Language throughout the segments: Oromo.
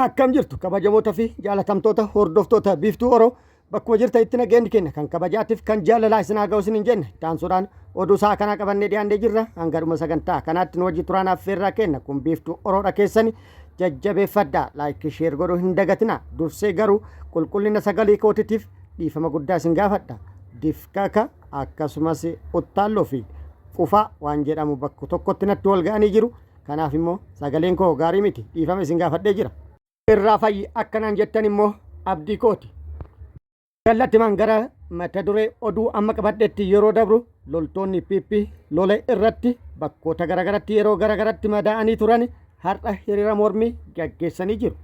Akkam jirtu kabajamoota fi jaalatamtoota hordoftoota biiftuu Oroo bakkuma jirta itti nageenyi kenna kan kabajaatiif kan jaalalaa isin haa ga'u isin hin jenne taansuudhaan oduu isaa kanaa qabannee dhiyaannee jirra hangaruma sagantaa kanaatti nu wajji turaanaaf feerraa kenna kun biiftuu Oroodha keessani jajjabeeffadhaa laayikii sheer godhuu hin dagatina dursee garuu qulqullina sagalee kootiitiif dhiifama guddaa isin gaafadha difkaka akkasumas uttaalloo fi qufaa waan jedhamu bakka tokkotti natti wal ga'anii jiru kanaaf immoo sagaleen koo gaarii miti dhiifama isin gaafadhee jira. Irraa fayyi akkanaan jettan immoo abdii kooti. Gallatti mangara mata duree oduu amma qabadhetti yeroo dabru loltoonni PP lola irratti bakkoota garagaratti yeroo garagaratti madaa'anii turan har'a hiriira mormii gaggeessanii jiru.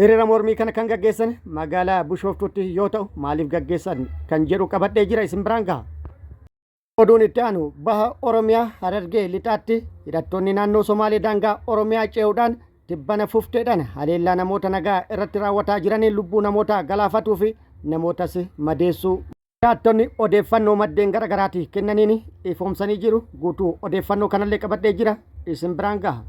Hiriira mormii kana kan gaggeessan magaalaa Bishooftuutti yoo ta'u maaliif gaggeessan kan jedhu qabadhee jira isin biraan gaha. Oduun itti aanu baha Oromiyaa Harargee lixaatti hidhattoonni naannoo Somaalee daangaa Oromiyaa ce'uudhaan tibbana fufteedhaan haleellaa namoota nagaa irratti raawwataa jiraniin lubbuu namoota galaafatuu fi namootas madeessuu hidhattoonni odeeffannoo maddeen garaagaraatii kennaniin ifoomsanii jiru guutuu odeeffannoo kanallee qabadhee jira isin biraan gaha.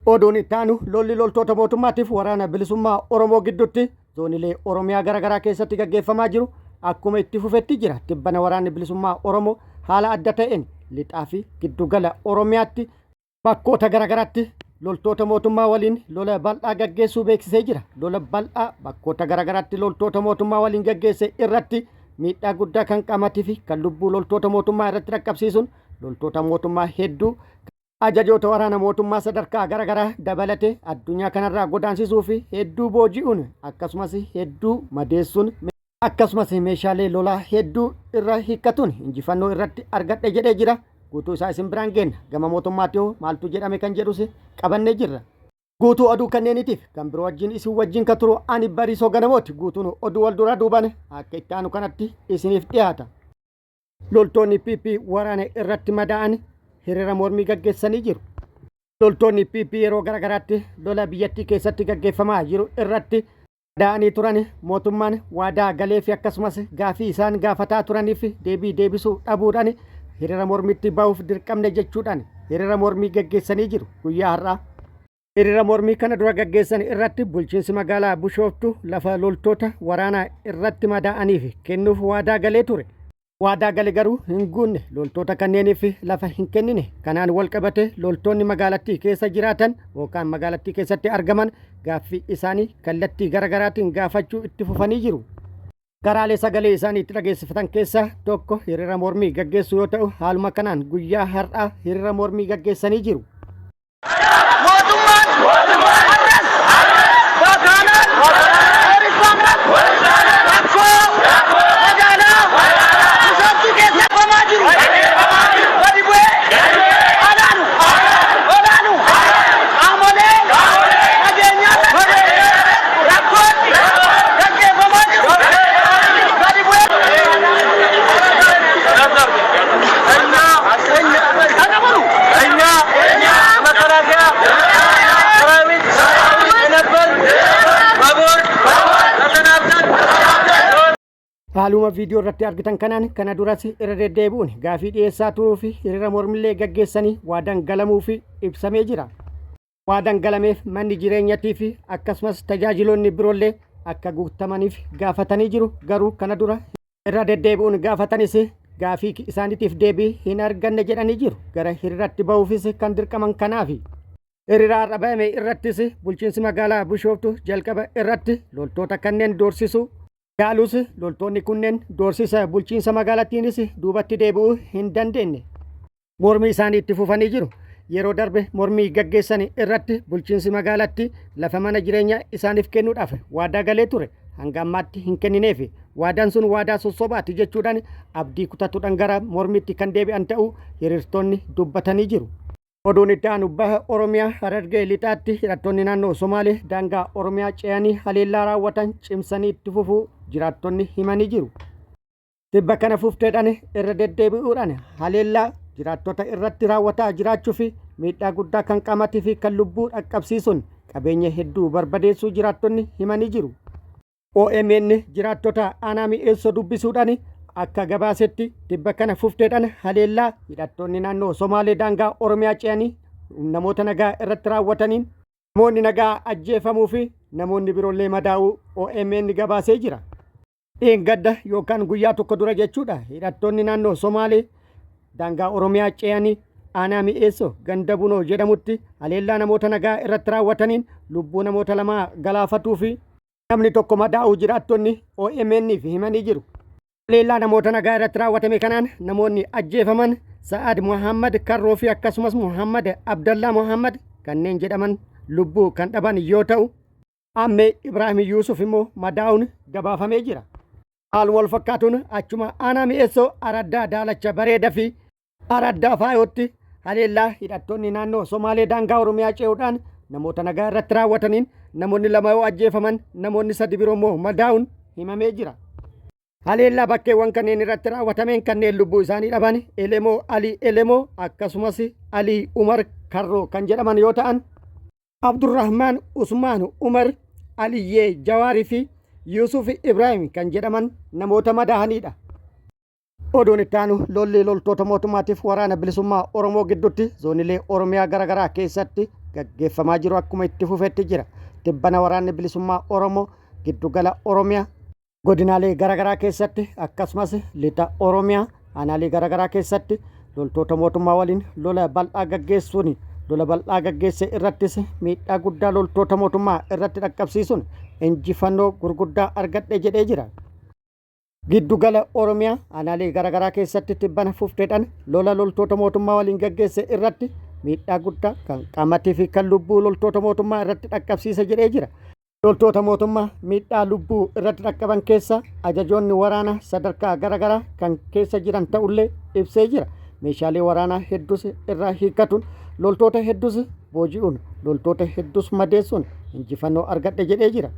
Oduun itti aanu lolli loltoota mootummaatiif waraana bilisummaa Oromoo gidduutti zoonilee Oromiyaa garaagaraa keessatti gaggeeffamaa jiru akkuma itti fufetti jira tibbana waraanni bilisummaa Oromoo haala adda ta'een lixaa fi giddugala Oromiyaatti bakkoota garaagaraatti loltoota mootummaa waliin lola bal'aa gaggeessuu beeksisee jira. Lola bal'aa bakkoota garaagaraatti loltoota mootummaa waliin gaggeesse irratti miidhaa guddaa kan qaamatii fi kan lubbuu loltoota mootummaa irratti dhaqqabsiisuun loltoota mootummaa hedduu ajajoota waraana mootummaa sadarkaa garaagaraa dabalate addunyaa kanarraa godaansisuu fi hedduu booji'uun akkasumas hedduu madeessuun akkasumas meeshaalee lolaa hedduu irra hiikkatuun injifannoo irratti argadhe jedhee jira. Guutuu isaa isin biraan geenna gama mootummaatti hoo maaltu jedhame kan jedhus qabannee jirra. Guutuu oduu kanneeniitiif kan biroo wajjin isin wajjin ka turu ani Bariisoo Ganamooti guutuun oduu wal duraa duuban akka itti aanu kanatti isiniif dhiyaata. Loltoonni PP waraana irratti madaa'an hiriira mormii gaggeessanii jiru. Loltoonni PP yeroo garaagaraatti lola biyyattii keessatti gaggeeffamaa jiru irratti madaa'anii turan mootummaan waadaa galee fi akkasumas gaafii isaan gaafataa turaniif deebii deebisuu dhabuudhaan hiriira mormiitti ba'uuf dirqamne jechuudhaan hiriira mormii gaggeessanii jiru guyyaa har'aa. Hiriira mormii kana dura gaggeessan irratti bulchiinsi magaalaa Bishooftuu lafa loltoota waraanaa irratti madaa'aniif kennuuf waadaa galee ture. Waadaa gale garuu hin guunne loltoota kanneeniif lafa hin kennine kanaan wal qabate loltoonni magaalattii keessa jiraatan yookaan magaalattii keessatti argaman gaaffii isaanii kallattii garaagaraatiin gaafachuu itti fufanii jiru. Karaalee sagalee isaanii itti dhageessifatan keessaa tokko hiriira mormii gaggeessu yoo ta'u haaluma kanaan guyyaa har'aa hiriira mormii gaggeessanii jiru. Haaluma viidiyoo irratti argitan kanaan kana duras irra deddeebi'uun gaafii dhiyeessaa turuu fi hiriira mormillee gaggeessanii waadaan galamuu fi ibsamee jira. Waadaan galameef manni jireenyatii fi akkasumas tajaajiloonni biroollee akka guutamaniif gaafatanii jiru garuu kana dura irra deddeebi'uun gaafatanis gaafii isaaniitiif deebii hin arganne jedhanii jiru gara hiriiratti ba'uufis kan dirqaman kanaafi. Hiriira har'a ba'ame irrattis bulchiinsi magaalaa Bishooftuu jalqaba irratti loltoota kanneen doorsisuu yaalus loltoonni kunneen doorsisa bulchiinsa magaalattiinis duubatti deebi'uu hin dandeenye. Mormii isaanii itti fufanii jiru. Yeroo darbe mormii gaggeessan irratti bulchiinsi magaalattii lafa mana jireenyaa isaaniif kennuudhaaf waadaa galee ture. Hanga ammaatti hin kennineef waadaan sun waadaa sossobaati jechuudhaan abdii kutatuudhaan gara mormiitti kan deebi'an ta'uu hiriirtonni dubbatanii jiru. Oduun itti aanu baha Oromiyaa Harargee lixaatti hidhattoonni naannoo Somaalee daangaa Oromiyaa ce'anii haleellaa raawwatan cimsanii itti fufuu jiraattonni himanii jiru. Tibba kana fufteedhaan irra deddeebi'uudhaan haleellaa jiraattota irratti raawwataa jiraachuu fi miidhaa guddaa kan qaamatii fi kan lubbuu dhaqqabsiisuun qabeenya hedduu barbadeessuu jiraattonni himanii jiru. OMN jiraattota aanaa mi'eessoo dubbisuudhaan akka gabaasetti tibba kana fufteedhaan haleellaa hidhattoonni naannoo Somaalee daangaa Oromiyaa ce'anii namoota nagaa irratti raawwataniin namoonni nagaa ajjeefamuu fi namoonni biroollee madaa'uu OMN gabaasee jira. Dheengadda yookaan guyyaa tokko dura jechuudha hidhattoonni naannoo Somaalee daangaa Oromiyaa ce'anii aanaa mi'eessoo ganda bunoo jedhamutti haleellaa namoota nagaa irratti raawwataniin lubbuu namoota lamaa galaafatuu fi namni tokko madaa'uu jiraattonni OMN'if himanii jiru. Haleellaa namoota nagaa irratti raawwatame kanaan namoonni ajjeefaman Sa'ad Muhammad Karroo fi akkasumas Muhammad Abdallaa Muhammad kanneen jedhaman lubbuu kan dhaban yoo ta'u ammee Ibraahim Yuusuf immoo madaa'uun gabaafamee jira. Haaluma wal fakkaatuun achuma aanaa mi'eessoo araddaa daalacha bareeda fi araddaa faayootti haleellaa hidhattoonni naannoo Somaalee daangaa Oromiyaa ce'uudhaan namoota nagaa irratti raawwataniin namoonni lama yoo ajjeefaman namoonni sadi biroo immoo madaa'uun himamee jira. Haleellaa bakkeewwan kanneen irratti raawwatameen kanneen lubbuu isaanii dhaban Elemoo Alii Elemoo akkasumas Alii Umar Karroo kan jedhaman yoo ta'an Abdurrahmaan Usmaan Umar Aliyyee Jawaarii fi Yuusuf Ibraahim kan jedhaman namoota madaa'anidha. Oduun itti aanu lolli loltoota mootummaatiif waraana bilisummaa Oromoo gidduutti zoonilee Oromiyaa garaagaraa keessatti gaggeeffamaa jiru akkuma itti fufetti jira. Tibbana waraanni bilisummaa Oromoo giddugala Oromiyaa godinaalee garaagaraa keessatti akkasumas lixa Oromiyaa aanaalee garaagaraa keessatti loltoota mootummaa waliin lola bal'aa gaggeessuun lola bal'aa gaggeesse irrattis miidhaa guddaa loltoota mootummaa irratti dhaqqabsiisuun injifannoo gurguddaa argadhe jedhee jira. Giddugala Oromiyaa aanaalee garaagaraa keessatti tibbana fufteedhaan lola loltoota mootummaa waliin gaggeesse irratti miidhaa guddaa kan qaamatii fi kan lubbuu loltoota mootummaa irratti dhaqqabsiise jedhee jira. Loltoota mootummaa miidhaa lubbuu irratti dhaqqaban keessa ajajoonni waraanaa sadarkaa garaagaraa kan keessa jiran ta'ullee ibsee jira. Meeshaalee waraanaa hedduus irraa hiikkatuun loltoota hedduus booji'uun loltoota hedduus madeessuun injifannoo argadhe jedhee jira.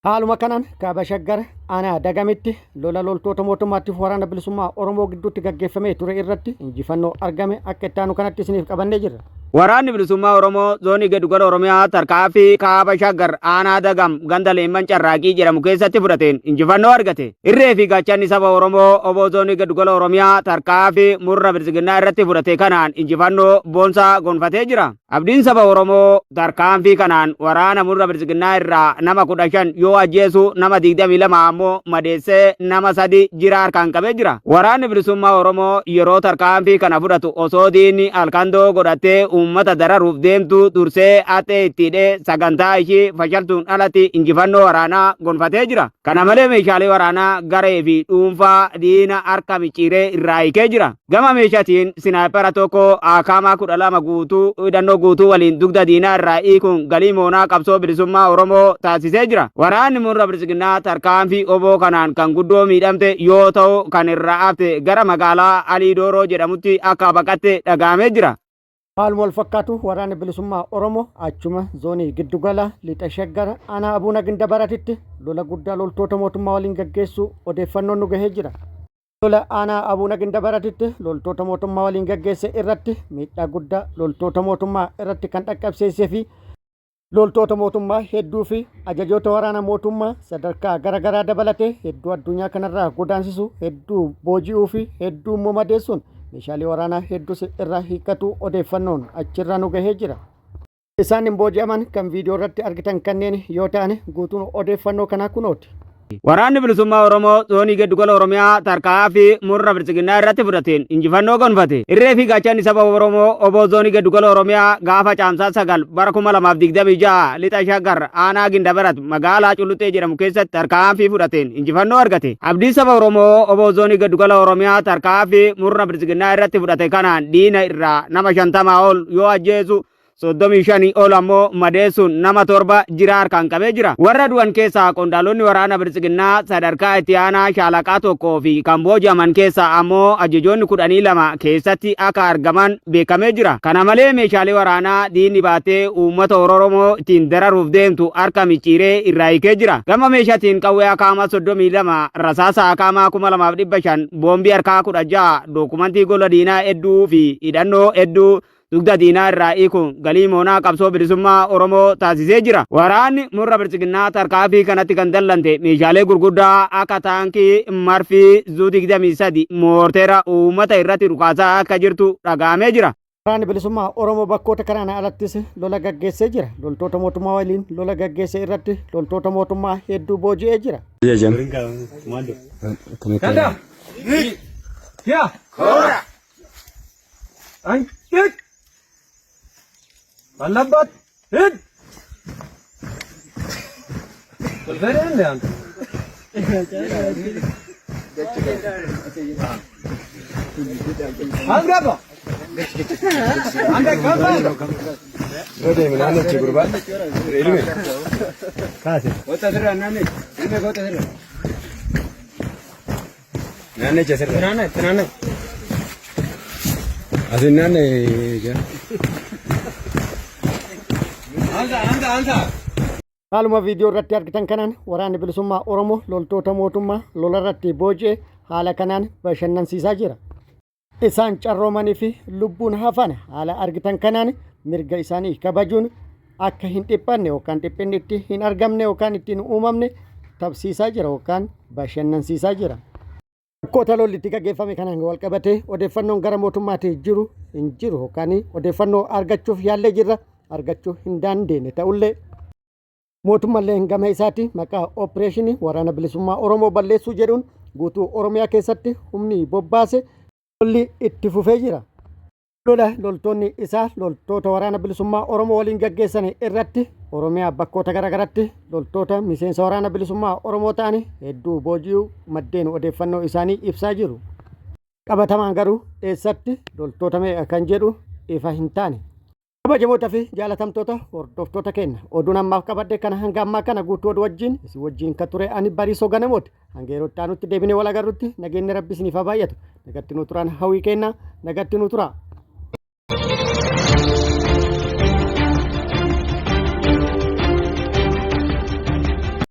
Haaluma kanaan kaaba shaggar aanaa dagamitti lola loltoota mootummaatiif waraana bilisummaa Oromoo gidduutti gaggeeffamee ture irratti injifannoo argame akka itti aanu kanatti isiniif qabannee jirra. Waraanni bilisummaa Oromoo zoonii giddugala Oromiyaa tarkaanfii kaaba shaggar aanaa dagam ganda leemman carraaqii jedhamu keessatti fudhateen injifannoo argate. Irree fi gaachanni saba Oromoo oboo zoonii giddugala Oromiyaa tarkaanfii murna bilisiginnaa irratti fudhate kanaan injifannoo boonsaa gonfatee jira. Abdiin saba Oromoo tarkaanfii kanaan waraana murna bilisiginnaa irraa nama 15 yoo ajjeesu nama 22 ammoo madeessee nama 3 jira harkaan qabee jira. Waraanni bilisummaa Oromoo yeroo tarkaanfii kana fudhatu osoo diinni alkandoo godhatee ummata dararuuf deemtu dursee haxee ittidhee sagantaa ishii fashaltuun alatti injifannoo waraanaa gonfatee jira. Kana malee meeshaalee waraanaa garee fi dhuunfaa diina harka micciiree irraa hiikee jira. Gama meeshaatiin sinaayipara tokko akaamaa 12 guutuu hidhannoo guutuu waliin dugda diinaa irraa hiikuun galii moonaa qabsoo bilisummaa Oromoo taasisee jira. Waraanni murna bilisiginnaa tarkaanfii oboo kanaan kan guddoo miidhamte yoo ta'u kan irraa hafte gara magaalaa Alii Dooroo jedhamutti akka baqatte dhagahamee jira. Haaluma wal fakkaatu waraanni bilisummaa Oromoo achuma zoonii giddugala lixa shaggar aanaa Abuuna Gindabaratitti lola guddaa loltoota mootummaa waliin gaggeessuu odeeffannoon nu gahee jira. Lola aanaa Abuuna Gindabaratitti loltoota mootummaa waliin gaggeesse irratti miidhaa guddaa loltoota mootummaa irratti kan dhaqqabsiisee fi loltoota mootummaa hedduu fi ajajoota waraana mootummaa sadarkaa garaagaraa dabalatee hedduu addunyaa kanarraa godaansisu hedduu booji'uu fi hedduu immoo madeessuun meeshaalee waraanaa hedduus irraa hiikkatu odeeffannoon achirraa nu gahee jira. Isaan hin booji'aman kan viidiyoo irratti argitan kanneen yoo ta'an guutuun odeeffannoo kanaa kunooti. Waraanni bilisummaa Oromoo zoonii giddugala Oromiyaa tarkaanfii murna bilisiginnaa irratti fudhateen injifannoo gonfate. Irree fi gaachanni saba Oromoo oboo zoonii giddugala Oromiyaa gaafa caamsaa 9 bara 2026 lixa shaggar aanaa Gindabarat magaalaa Culluxee jedhamu keessatti tarkaanfii fudhateen injifannoo argate. Abdii saba Oromoo oboo zoonii giddugala Oromiyaa tarkaanfii murna bilisiginnaa irratti fudhate kanaan diina irraa nama 50 ol yoo ajjeesu 35 ol ammoo madeessuun nama 7 jira harkaan qabee jira. Warra du'an keessaa qondaalonni waraana bilisiginnaa sadarkaa itti aanaa shaalaqaa tokkoo fi kan booji'aman keessaa ammoo ajajoonni 12 keessatti akka argaman beekamee jira. Kana malee meeshaalee waraanaa diinni baatee uummata Oromoo ittiin dararuuf deemtu harka micciiree irraa hiikee jira. Gama meeshaatiin qawwee akaamaa 32 rasaasa akaamaa 2500 boombii harkaa 16 dookumantii gola diinaa hedduu fi hidhannoo hedduu dugda diinaa irraa hiikuun galii moonaa qabsoo bilisummaa Oromoo taasisee jira. Waraanni murra bilchiginnaa tarkaanfii kanatti kan dallante meeshaalee gurguddaa akka taankii marfii Zu-23 moorteera uummata irratti dhukaasaa akka jirtu dhagahamee jira. Waraanni bilisummaa Oromoo bakkoota kanaan alattis lola gaggeessee jira. Loltoota mootummaa waliin lola gaggeessee irratti loltoota mootummaa hedduu booji'ee jira. Malabat, hit. Angga apa? Angga kapan? Kode mana cik kurban? Ilmu. Kasih. Kota terang nane. Ini kota terang. Nane cesar. Nane. Asin nane. Anta. Haaluma viidiyoo irratti argitan kanaan waraanni bilisummaa Oromoo loltoota mootummaa lola irratti booji'ee haala kanaan bashannansiisaa jira. Isaan carroomanii fi lubbuun hafan haala argitan kanaan mirga isaanii kabajuun akka hin dhiphanne yookaan dhiphinni itti hin argamne yookaan ittiin uumamne tabsiisaa jira yookaan bashannansiisaa jira. Bakkoota lolli itti gaggeeffame kanaan wal qabatee odeeffannoon gara mootummaatii jiru hin jiru yookaan odeeffannoo argachuuf yaallee jirra. Argachuu hin dandeenye ta'ullee mootummaan gama isaatti maqaa opereeshinii waraana bilisummaa Oromoo balleessuu jedhuun guutuu Oromiyaa keessatti humni bobbaase lolli itti fufee jira. Loltoonni isaa loltoota waraana bilisummaa Oromoo waliin gaggeessan irratti Oromiyaa bakkoota garaagaratti loltoota miseensa waraana bilisummaa Oromoo ta'an hedduu booji'uu maddeen odeeffannoo isaanii ibsaa jiru. Qabatamaan garuu eessatti loltoota meeqa kan jedhu ifa hin taane. Kabajamoota fi jaalatamtoota hordoftoota keenya oduun ammaaf qabadde kana hanga ammaa kana guutuu oduu wajjin isin wajjin kan ture ani Bariisoo Ganamooti. Hanga yeroo itti aanutti deebinee wal agarrutti nageenyi Rabbi isiniif haa baay'atu. Nagatti nu turaan hawwii keenna nagatti nu tura.